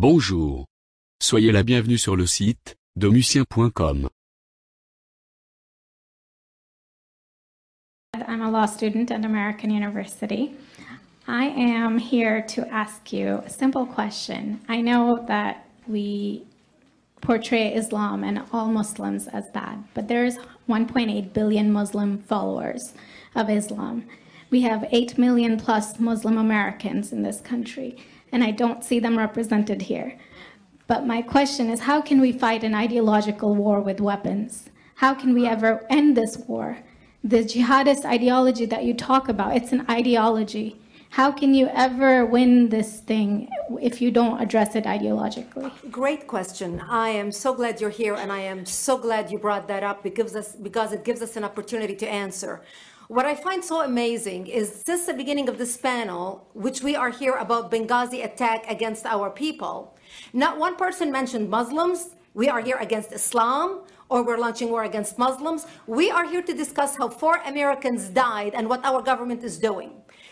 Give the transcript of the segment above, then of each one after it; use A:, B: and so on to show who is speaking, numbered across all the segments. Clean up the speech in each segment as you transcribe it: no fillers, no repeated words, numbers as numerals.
A: Bonjour. Soyez la bienvenue sur le site domusien.com.
B: I'm a law student at American University. I am here to ask you a simple question. I know that we portray Islam and all Muslims as bad, but there's 1.8 billion Muslim followers of Islam. We have 8 million plus Muslim Americans in this country, and I don't see them represented here. But my question is, how can we fight an ideological war with weapons? How can we ever end this war? The jihadist ideology that you talk about, it's an ideology. How can you ever win this thing if you don't address it ideologically?
C: Great question. I am so glad you're here, and I am so glad you brought that up because it gives us an opportunity to answer. What I find so amazing is since the beginning of this panel, which we are here about Benghazi attack against our people, not one person mentioned Muslims. We are here against Islam, or we're launching war against Muslims. We are here to discuss how 4 Americans died and what our government is doing.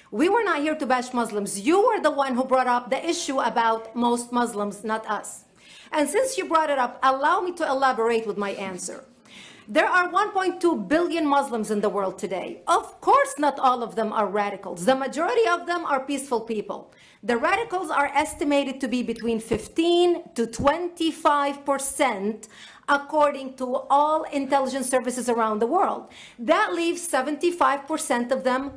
C: We were not here to bash Muslims. You were the one who brought up the issue about most Muslims, not us. And since you brought it up, allow me to elaborate with my answer. There are 1.2 billion Muslims in the world today. Of course, not all of them are radicals. The majority of them are peaceful people. The radicals are estimated to be between 15 to 25%, according to all intelligence services around the world. That leaves 75% of them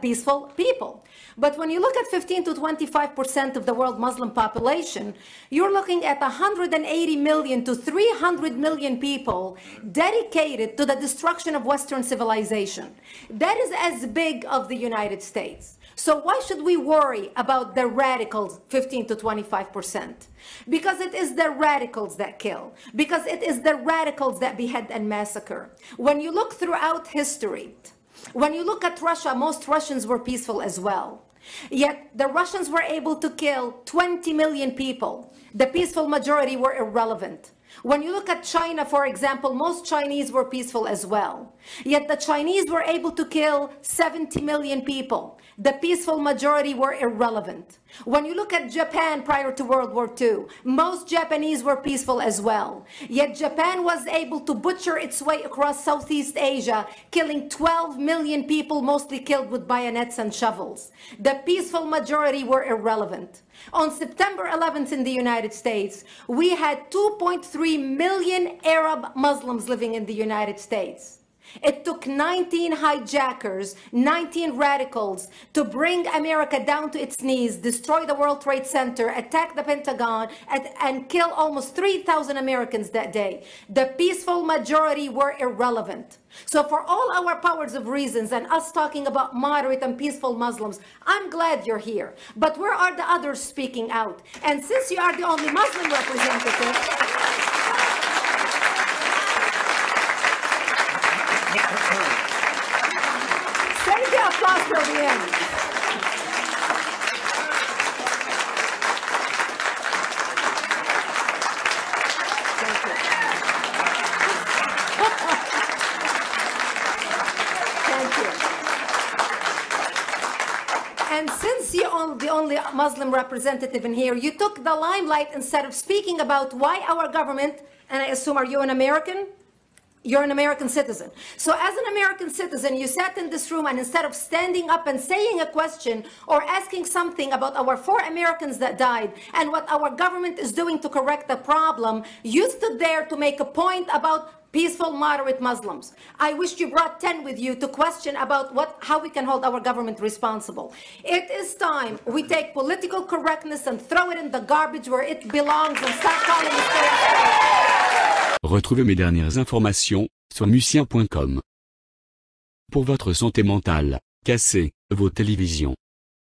C: peaceful people. But when you look at 15 to 25% of the world Muslim population, you're looking at 180 million to 300 million people dedicated to the destruction of Western civilization. That is as big as the United States. So why should we worry about the radicals, 15 to 25%? Because it is the radicals that kill. Because it is the radicals that behead and massacre. When you look throughout history, when you look at Russia, most Russians were peaceful as well. Yet the Russians were able to kill 20 million people. The peaceful majority were irrelevant. When you look at China, for example, most Chinese were peaceful as well. Yet the Chinese were able to kill 70 million people. The peaceful majority were irrelevant. When you look at Japan prior to World War II, most Japanese were peaceful as well. Yet Japan was able to butcher its way across Southeast Asia, killing 12 million people, mostly killed with bayonets and shovels. The peaceful majority were irrelevant. On September 11th in the United States, we had 2.3 million Arab Muslims living in the United States. It took 19 hijackers, 19 radicals to bring America down to its knees, destroy the World Trade Center, attack the Pentagon, and kill almost 3,000 Americans that day. The peaceful majority were irrelevant. So for all our powers of reasons and us talking about moderate and peaceful Muslims, I'm glad you're here. But where are the others speaking out? And since you are the only Muslim representative, save the applause till the end. Thank you. Thank you. And since you're the only Muslim representative in here, you took the limelight instead of speaking about why our government, and I assume, are you an American? You're an American citizen. So as an American citizen, you sat in this room, and instead of standing up and saying a question or asking something about our 4 Americans that died and what our government is doing to correct the problem, you stood there to make a point about peaceful, moderate Muslims. I wish you brought 10 with you to question about how we can hold our government responsible. It is time we take political correctness and throw it in the garbage where it belongs and stop calling it.
A: Retrouvez mes dernières informations sur musien.com. Pour votre santé mentale, cassez vos télévisions.